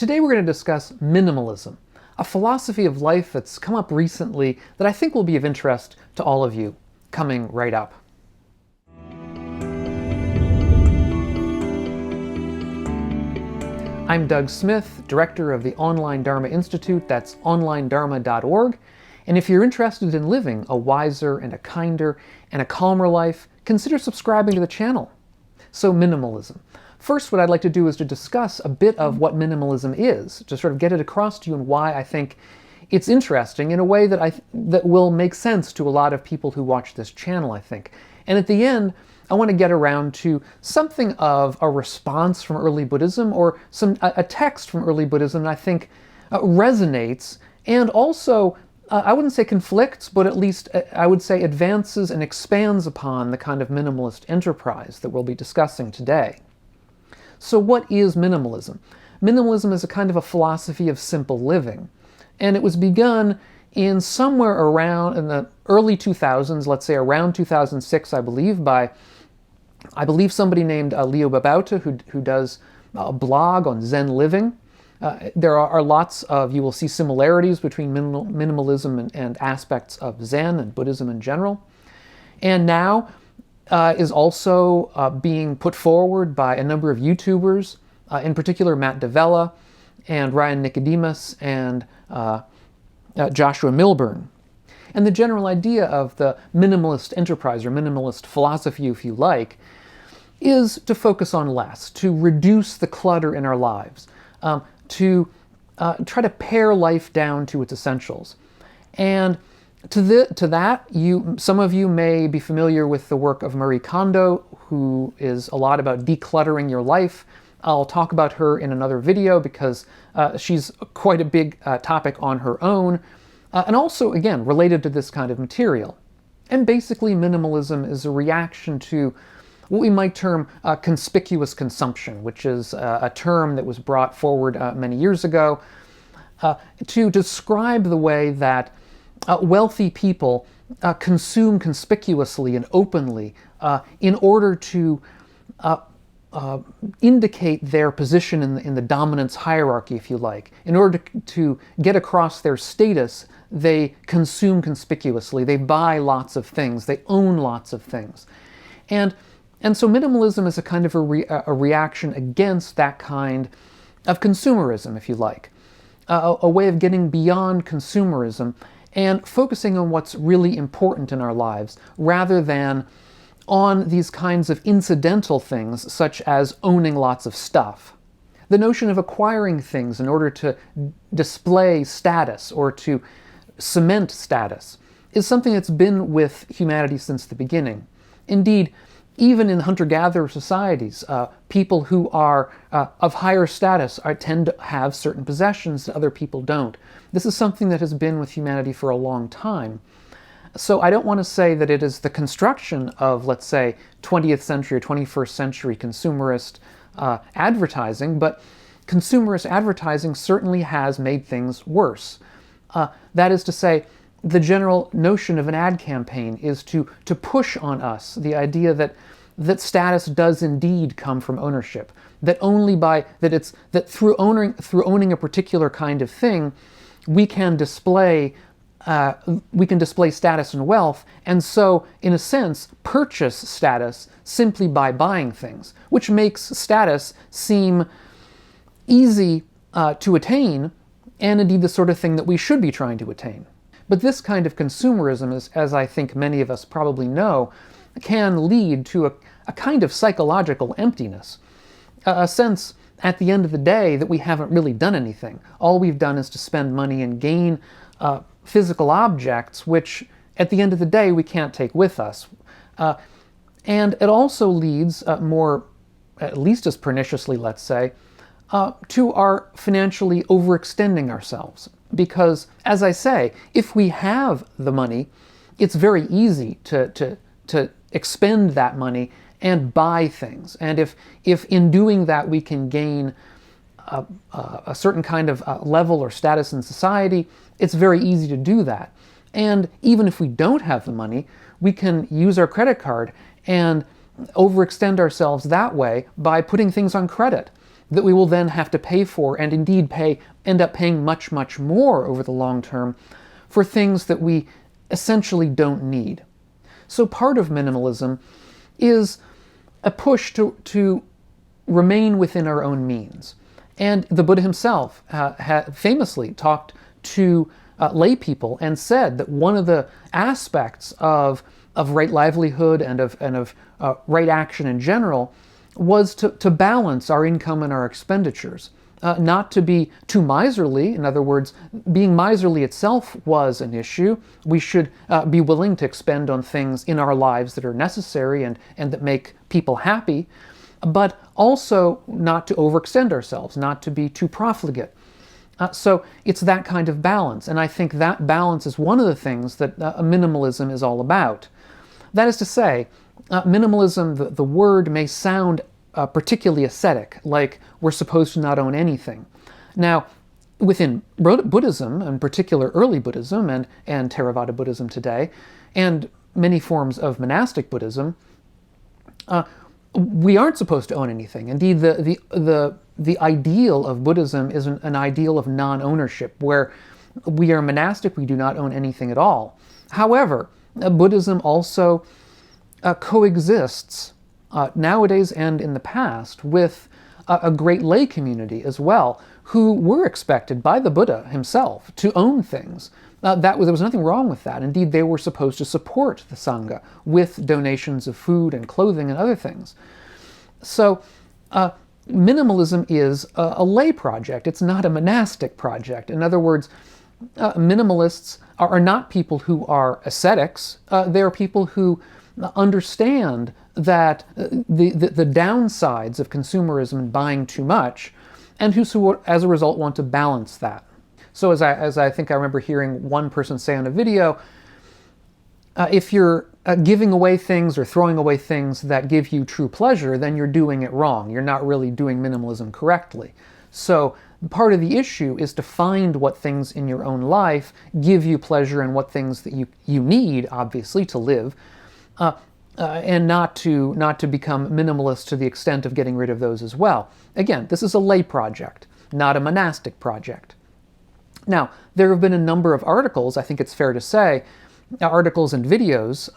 Today we're going to discuss minimalism, a philosophy of life that's come up recently that I think will be of interest to all of you, coming right up. I'm Doug Smith, director of the Online Dharma Institute, that's onlinedharma.org, and if you're interested in living a wiser and a kinder and a calmer life, consider subscribing to the channel. So minimalism. First, what I'd like to do is to discuss a bit of what minimalism is, to sort of get it across to you and why I think it's interesting in a way that that will make sense to a lot of people who watch this channel, I think. And at the end, I want to get around to something of a response from early Buddhism, or a text from early Buddhism that I think resonates and also, I wouldn't say conflicts, but at least I would say advances and expands upon the kind of minimalist enterprise that we'll be discussing today. So what is minimalism? Minimalism is a kind of a philosophy of simple living, and it was begun in somewhere around in the early 2000s, let's say around 2006, I believe, by somebody named Leo Babauta, who does a blog on Zen living. There are lots of, you will see similarities between minimalism and aspects of Zen and Buddhism in general. And now is also being put forward by a number of YouTubers, in particular Matt Davella and Ryan Nicodemus and Joshua Milburn. And the general idea of the minimalist enterprise, or minimalist philosophy if you like, is to focus on less, to reduce the clutter in our lives, to try to pare life down to its essentials. And to that, some of you may be familiar with the work of Marie Kondo, who is a lot about decluttering your life. I'll talk about her in another video because she's quite a big topic on her own, and also, again, related to this kind of material. And basically, minimalism is a reaction to what we might term conspicuous consumption, which is a term that was brought forward many years ago to describe the way that wealthy people consume conspicuously and openly in order to indicate their position in the dominance hierarchy, if you like. In order to get across their status, they consume conspicuously. They buy lots of things. They own lots of things. And so minimalism is a kind of a reaction against that kind of consumerism, if you like. A way of getting beyond consumerism and focusing on what's really important in our lives, rather than on these kinds of incidental things, such as owning lots of stuff. The notion of acquiring things in order to display status or to cement status is something that's been with humanity since the beginning. Indeed, even in hunter-gatherer societies, people who are of higher status tend to have certain possessions that other people don't. This is something that has been with humanity for a long time. So I don't want to say that it is the construction of, let's say, 20th century or 21st century consumerist advertising, but consumerist advertising certainly has made things worse. That is to say, the general notion of an ad campaign is to push on us the idea that status does indeed come from ownership, that through owning a particular kind of thing, we can display status and wealth, and so in a sense purchase status simply by buying things, which makes status seem easy to attain, and indeed the sort of thing that we should be trying to attain. But this kind of consumerism, as I think many of us probably know, can lead to a kind of psychological emptiness, a sense at the end of the day that we haven't really done anything. All we've done is to spend money and gain physical objects, which at the end of the day we can't take with us. And it also leads at least as perniciously, let's say, to our financially overextending ourselves. Because, as I say, if we have the money, it's very easy to expend that money and buy things. And if in doing that we can gain a certain kind of level or status in society, it's very easy to do that. And even if we don't have the money, we can use our credit card and overextend ourselves that way by putting things on credit. that we will then have to pay for, and indeed end up paying much, much more over the long term for things that we essentially don't need. So part of minimalism is a push to remain within our own means. And the Buddha himself famously talked to lay people and said that one of the aspects of right livelihood and of right action in general was to balance our income and our expenditures. Not to be too miserly. In other words, being miserly itself was an issue. We should be willing to expend on things in our lives that are necessary and that make people happy, but also not to overextend ourselves, not to be too profligate. So it's that kind of balance, and I think that balance is one of the things that minimalism is all about. That is to say, minimalism, the word may sound particularly ascetic, like we're supposed to not own anything. Now, within Buddhism, in particular early Buddhism and Theravada Buddhism today, and many forms of monastic Buddhism, we aren't supposed to own anything. Indeed, the ideal of Buddhism is an ideal of non-ownership, where we are monastic, we do not own anything at all. However, Buddhism also coexists nowadays and in the past with a great lay community as well, who were expected by the Buddha himself to own things. There was nothing wrong with that. Indeed, they were supposed to support the Sangha with donations of food and clothing and other things. So minimalism is a lay project. It's not a monastic project. In other words, minimalists are not people who are ascetics. They are people who understand that the downsides of consumerism and buying too much, and who as a result want to balance that. So as I think I remember hearing one person say on a video, if you're giving away things or throwing away things that give you true pleasure, then you're doing it wrong. You're not really doing minimalism correctly. So part of the issue is to find what things in your own life give you pleasure and what things that you need, obviously, to live, and not to become minimalist to the extent of getting rid of those as well. Again, this is a lay project, not a monastic project. Now, there have been a number of articles, I think it's fair to say, articles and videos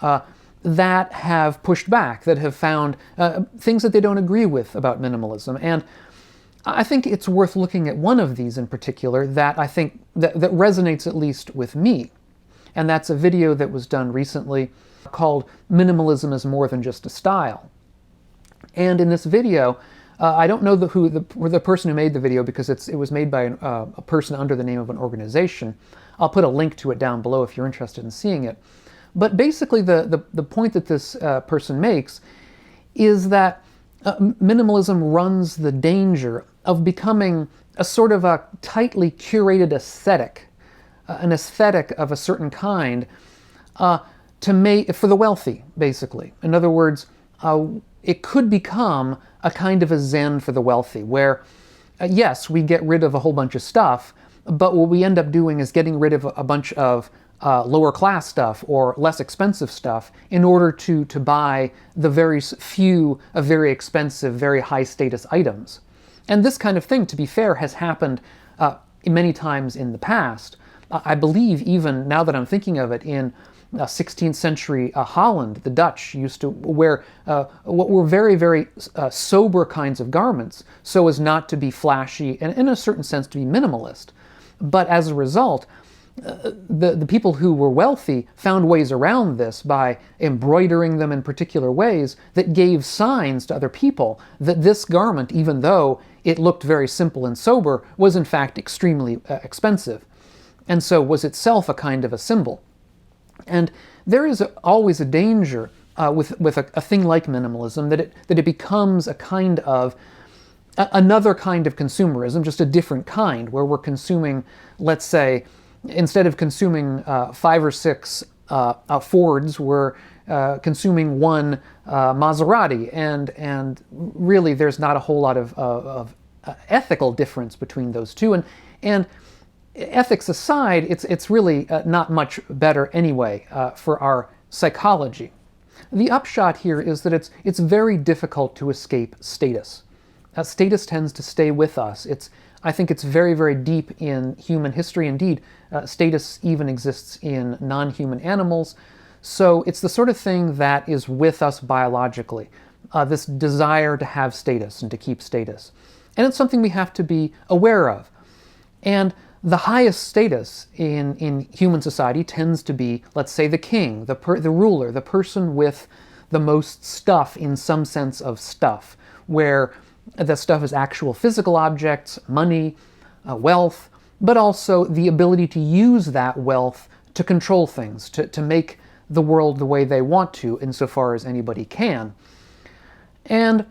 that have pushed back, that have found things that they don't agree with about minimalism. And I think it's worth looking at one of these in particular that I think that resonates at least with me. And that's a video that was done recently called Minimalism Is More Than Just a Style. And in this video, I don't know the person who made the video because it was made by a person under the name of an organization. I'll put a link to it down below if you're interested in seeing it. But basically the point that this person makes is that minimalism runs the danger of becoming a sort of a tightly curated aesthetic, an aesthetic of a certain kind, for the wealthy, basically. In other words, it could become a kind of a Zen for the wealthy, where, yes, we get rid of a whole bunch of stuff, but what we end up doing is getting rid of a bunch of lower class stuff or less expensive stuff in order to buy the very few of very expensive, very high status items. And this kind of thing, to be fair, has happened many times in the past. I believe even, now that I'm thinking of it, in 16th century Holland, the Dutch used to wear what were very, very sober kinds of garments so as not to be flashy and in a certain sense to be minimalist. But as a result, the people who were wealthy found ways around this by embroidering them in particular ways that gave signs to other people that this garment, even though it looked very simple and sober, was in fact extremely expensive, and so was itself a kind of a symbol. And there is always a danger with a thing like minimalism that it becomes a kind of another kind of consumerism, just a different kind, where we're consuming, let's say, instead of consuming 5 or 6 Fords, we're consuming one Maserati, and really there's not a whole lot of ethical difference between those two. And ethics aside, it's really not much better anyway for our psychology. The upshot here is that it's very difficult to escape status. Status tends to stay with us. I think it's very, very deep in human history. Indeed, status even exists in non-human animals. So it's the sort of thing that is with us biologically, this desire to have status and to keep status. And it's something we have to be aware of. And the highest status in human society tends to be, let's say, the king, the ruler, the person with the most stuff, in some sense of stuff, where the stuff is actual physical objects, money, wealth, but also the ability to use that wealth to control things, to make the world the way they want to, insofar as anybody can. And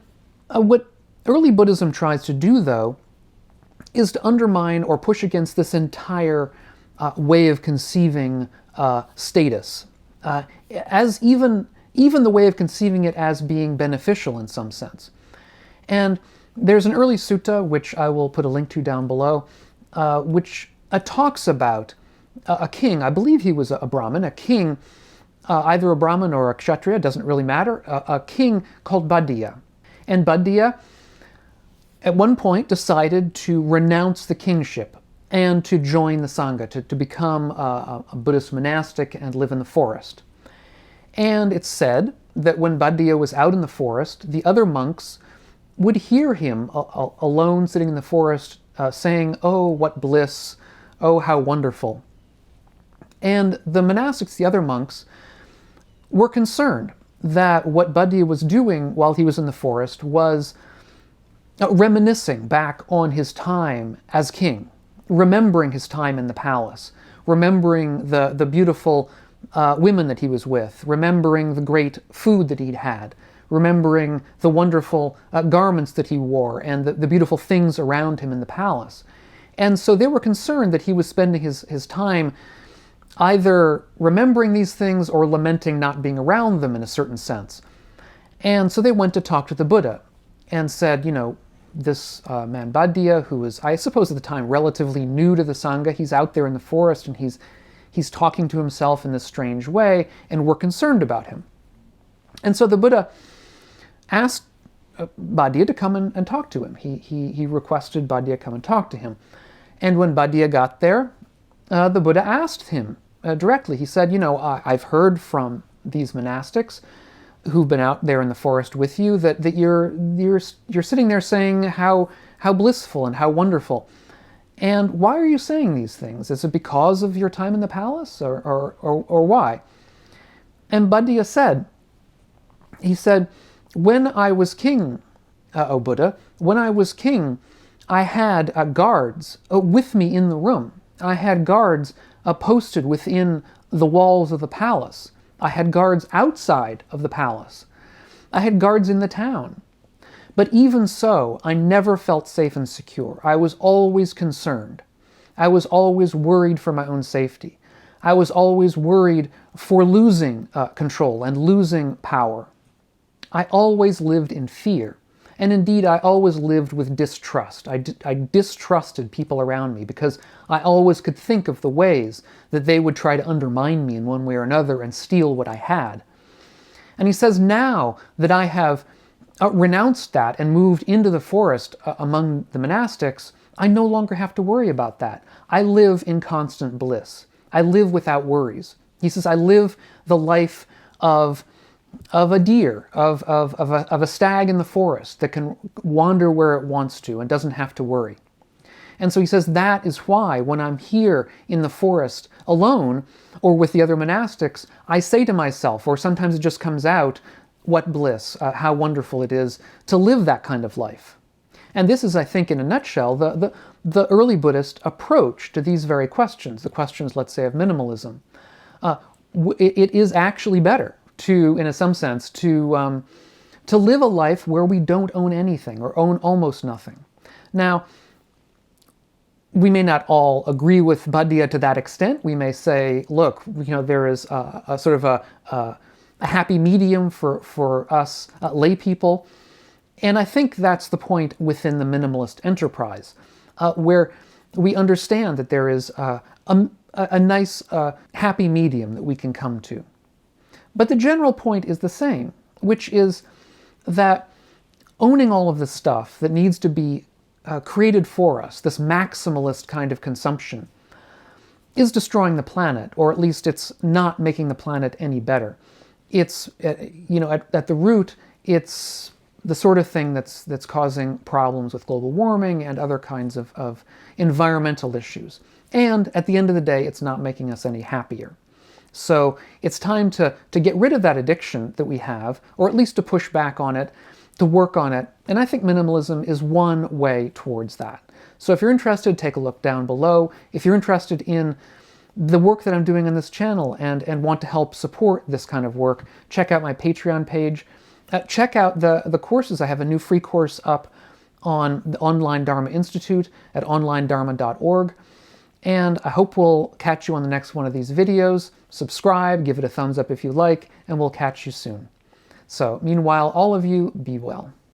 what early Buddhism tries to do, though, is to undermine or push against this entire way of conceiving status, as even the way of conceiving it as being beneficial in some sense. And there's an early sutta, which I will put a link to down below, which talks about a king. I believe he was a Brahmin, a king, either a Brahmin or a Kshatriya, doesn't really matter, a king called Bhaddiya. And Bhaddiya, at one point, decided to renounce the kingship and to join the Sangha, to become a Buddhist monastic and live in the forest. And it's said that when Bhaddiya was out in the forest, the other monks would hear him alone sitting in the forest saying, "Oh, what bliss, oh, how wonderful." And the monastics, the other monks, were concerned that what Bhaddiya was doing while he was in the forest was reminiscing back on his time as king, remembering his time in the palace, remembering the beautiful women that he was with, remembering the great food that he'd had, remembering the wonderful garments that he wore and the beautiful things around him in the palace. And so they were concerned that he was spending his time either remembering these things or lamenting not being around them in a certain sense. And so they went to talk to the Buddha and said, this man Bhaddiya, who was, I suppose at the time, relatively new to the Sangha, he's out there in the forest and he's talking to himself in this strange way, and we're concerned about him. And so the Buddha asked Bhaddiya to come and talk to him. He requested Bhaddiya come and talk to him. And when Bhaddiya got there, the Buddha asked him directly. He said, I've heard from these monastics who've been out there in the forest with you that you're sitting there saying how blissful and how wonderful. And why are you saying these things? Is it because of your time in the palace or why? And Bhaddiya said, when I was king, O Buddha, when I was king, I had guards with me in the room. I had guards posted within the walls of the palace. I had guards outside of the palace. I had guards in the town. But even so, I never felt safe and secure. I was always concerned. I was always worried for my own safety. I was always worried for losing control and losing power. I always lived in fear. And indeed, I always lived with distrust. I distrusted people around me because I always could think of the ways that they would try to undermine me in one way or another and steal what I had. And he says, now that I have renounced that and moved into the forest among the monastics, I no longer have to worry about that. I live in constant bliss. I live without worries. He says, I live the life of a deer, of a stag in the forest that can wander where it wants to and doesn't have to worry. And so he says that is why when I'm here in the forest alone or with the other monastics, I say to myself, or sometimes it just comes out, what bliss, how wonderful it is to live that kind of life. And this is, I think, in a nutshell, the early Buddhist approach to these very questions, the questions, let's say, of minimalism. It is actually better to, in some sense, to live a life where we don't own anything or own almost nothing. Now, we may not all agree with Bhaddiya to that extent. We may say, look, there is a sort of a happy medium for us lay people. And I think that's the point within the minimalist enterprise, where we understand that there is a nice happy medium that we can come to. But the general point is the same, which is that owning all of this stuff that needs to be created for us, this maximalist kind of consumption, is destroying the planet, or at least it's not making the planet any better. It's, at the root, it's the sort of thing that's causing problems with global warming and other kinds of environmental issues. And at the end of the day, it's not making us any happier. So it's time to get rid of that addiction that we have, or at least to push back on it, to work on it. And I think minimalism is one way towards that. So if you're interested, take a look down below. If you're interested in the work that I'm doing on this channel and want to help support this kind of work, check out my Patreon page. Check out the courses. I have a new free course up on the Online Dharma Institute at onlinedharma.org. And I hope we'll catch you on the next one of these videos. Subscribe, give it a thumbs up if you like, and we'll catch you soon. So, meanwhile, all of you, be well.